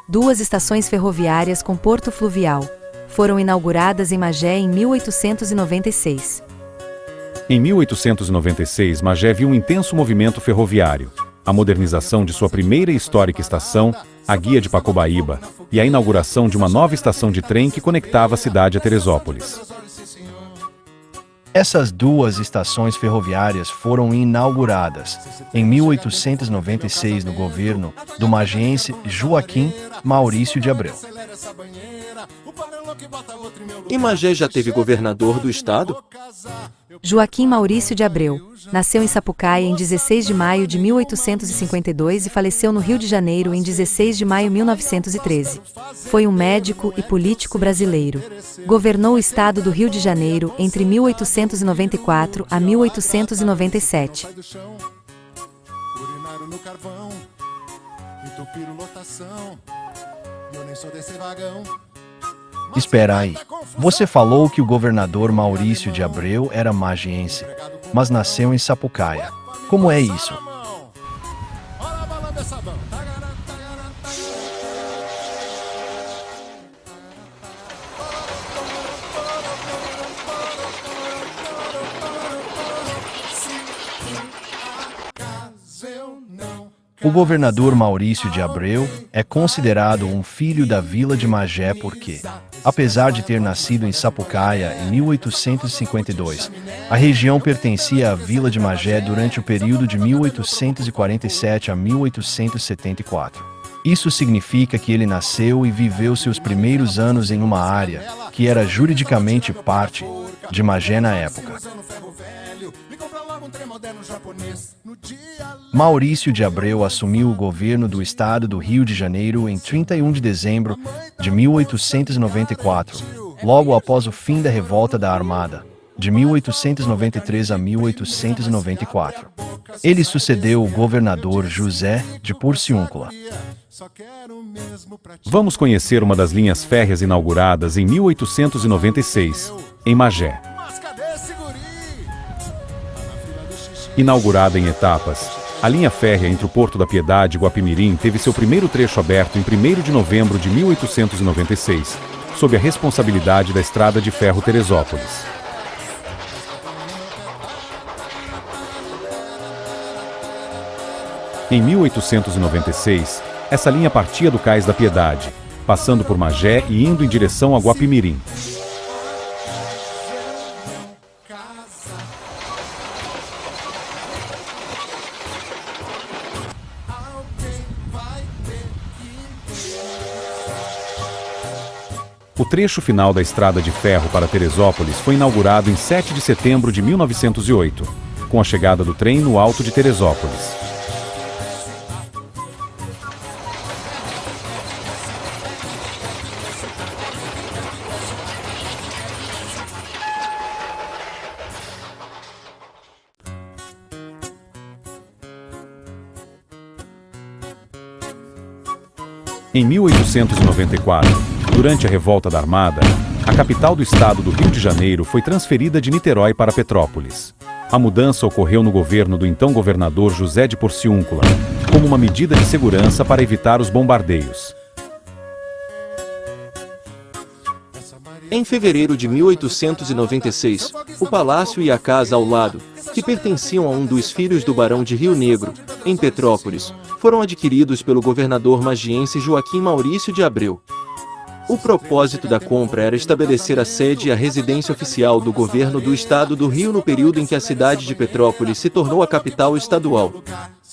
duas estações ferroviárias com porto fluvial. Foram inauguradas em Magé em 1896. Em 1896, Magé viu um intenso movimento ferroviário, a modernização de sua primeira e histórica estação, a Guia de Pacobaíba, e a inauguração de uma nova estação de trem que conectava a cidade a Teresópolis. Essas duas estações ferroviárias foram inauguradas em 1896 no governo do magense Joaquim Maurício de Abreu. E Magé já teve governador do estado? Joaquim Maurício de Abreu nasceu em Sapucaia em 16 de maio de 1852 e faleceu no Rio de Janeiro em 16 de maio de 1913. Foi um médico e político brasileiro. Governou o estado do Rio de Janeiro entre 1894 a 1897. Espera aí. Você falou que o governador Maurício de Abreu era magiense, mas nasceu em Sapucaia. Como é isso? O governador Maurício de Abreu é considerado um filho da vila de Magé porque, apesar de ter nascido em Sapucaia em 1852, a região pertencia à vila de Magé durante o período de 1847 a 1874. Isso significa que ele nasceu e viveu seus primeiros anos em uma área que era juridicamente parte de Magé na época. Maurício de Abreu assumiu o governo do estado do Rio de Janeiro em 31 de dezembro de 1894, logo após o fim da Revolta da Armada, de 1893 a 1894. Ele sucedeu o governador José de Porciúncula. Vamos conhecer uma das linhas férreas inauguradas em 1896, em Magé. Inaugurada em etapas, a linha férrea entre o Porto da Piedade e Guapimirim teve seu primeiro trecho aberto em 1º de novembro de 1896, sob a responsabilidade da Estrada de Ferro Teresópolis. Em 1896, essa linha partia do Cais da Piedade, passando por Magé e indo em direção a Guapimirim. O trecho final da Estrada de Ferro para Teresópolis foi inaugurado em 7 de setembro de 1908, com a chegada do trem no Alto de Teresópolis. Em 1894, durante a Revolta da Armada, a capital do estado do Rio de Janeiro foi transferida de Niterói para Petrópolis. A mudança ocorreu no governo do então governador José de Porciúncula, como uma medida de segurança para evitar os bombardeios. Em fevereiro de 1896, o palácio e a casa ao lado, que pertenciam a um dos filhos do barão de Rio Negro, em Petrópolis, foram adquiridos pelo governador magiense Joaquim Maurício de Abreu. O propósito da compra era estabelecer a sede e a residência oficial do governo do estado do Rio no período em que a cidade de Petrópolis se tornou a capital estadual.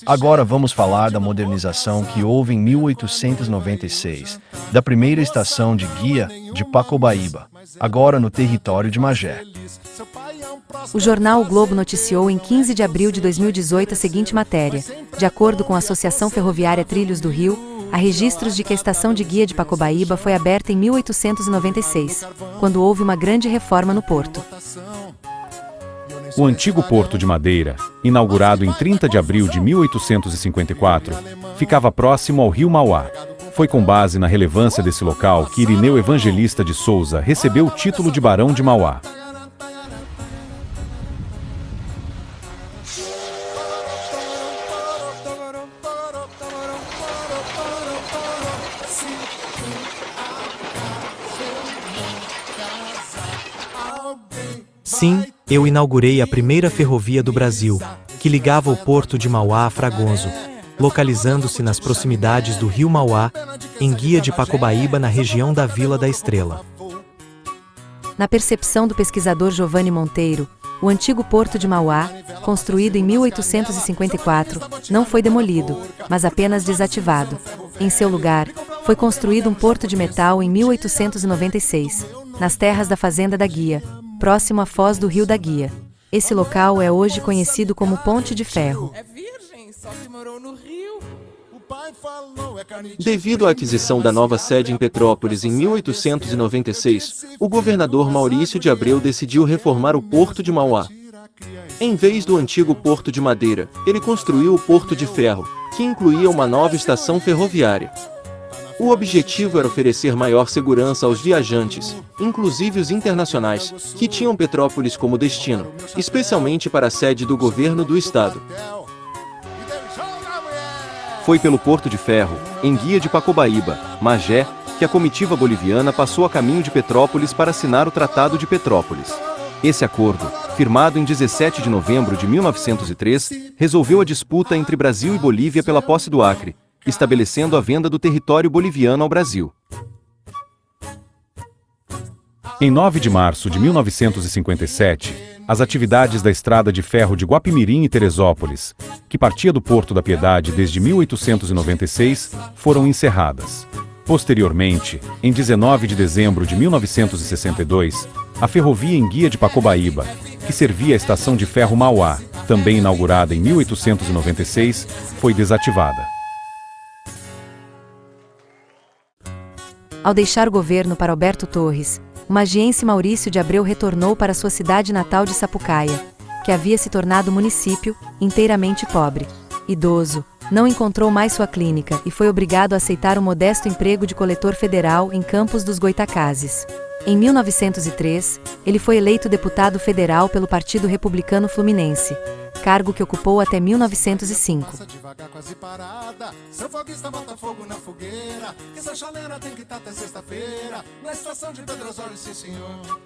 Agora vamos falar da modernização que houve em 1896, da primeira estação de Guia de Pacobaíba, agora no território de Magé. O jornal O Globo noticiou em 15 de abril de 2018 a seguinte matéria: de acordo com a Associação Ferroviária Trilhos do Rio, há registros de que a estação de Guia de Pacobaíba foi aberta em 1896, quando houve uma grande reforma no porto. O antigo Porto de Madeira, inaugurado em 30 de abril de 1854, ficava próximo ao rio Mauá. Foi com base na relevância desse local que Irineu Evangelista de Souza recebeu o título de Barão de Mauá. Sim, eu inaugurei a primeira ferrovia do Brasil, que ligava o porto de Mauá a Fragonzo, localizando-se nas proximidades do rio Mauá, em Guia de Pacobaíba, na região da Vila da Estrela. Na percepção do pesquisador Giovanni Monteiro, o antigo porto de Mauá, construído em 1854, não foi demolido, mas apenas desativado. Em seu lugar, foi construído um porto de metal em 1896, nas terras da Fazenda da Guia, próximo à foz do Rio da Guia. Esse local é hoje conhecido como Ponte de Ferro. É virgem, só que morou no Rio. Devido à aquisição da nova sede em Petrópolis em 1896, o governador Maurício de Abreu decidiu reformar o Porto de Mauá. Em vez do antigo Porto de Madeira, ele construiu o Porto de Ferro, que incluía uma nova estação ferroviária. O objetivo era oferecer maior segurança aos viajantes, inclusive os internacionais, que tinham Petrópolis como destino, especialmente para a sede do governo do estado. Foi pelo Porto de Ferro, em Guia de Pacobaíba, Magé, que a comitiva boliviana passou a caminho de Petrópolis para assinar o Tratado de Petrópolis. Esse acordo, firmado em 17 de novembro de 1903, resolveu a disputa entre Brasil e Bolívia pela posse do Acre, estabelecendo a venda do território boliviano ao Brasil. Em 9 de março de 1957, as atividades da Estrada de Ferro de Guapimirim e Teresópolis, que partia do Porto da Piedade desde 1896, foram encerradas. Posteriormente, em 19 de dezembro de 1962, a ferrovia em Guia de Pacobaíba, que servia a estação de ferro Mauá, também inaugurada em 1896, foi desativada. Ao deixar o governo para Alberto Torres, o magiense Maurício de Abreu retornou para sua cidade natal de Sapucaia, que havia se tornado município, inteiramente pobre. Idoso, não encontrou mais sua clínica e foi obrigado a aceitar um modesto emprego de coletor federal em Campos dos Goitacazes. Em 1903, ele foi eleito deputado federal pelo Partido Republicano Fluminense, cargo que ocupou até 1905. Seu foguista bota fogo na fogueira, que essa chaleira tem que estar até sexta-feira, na estação de Pedrosório, sim senhor.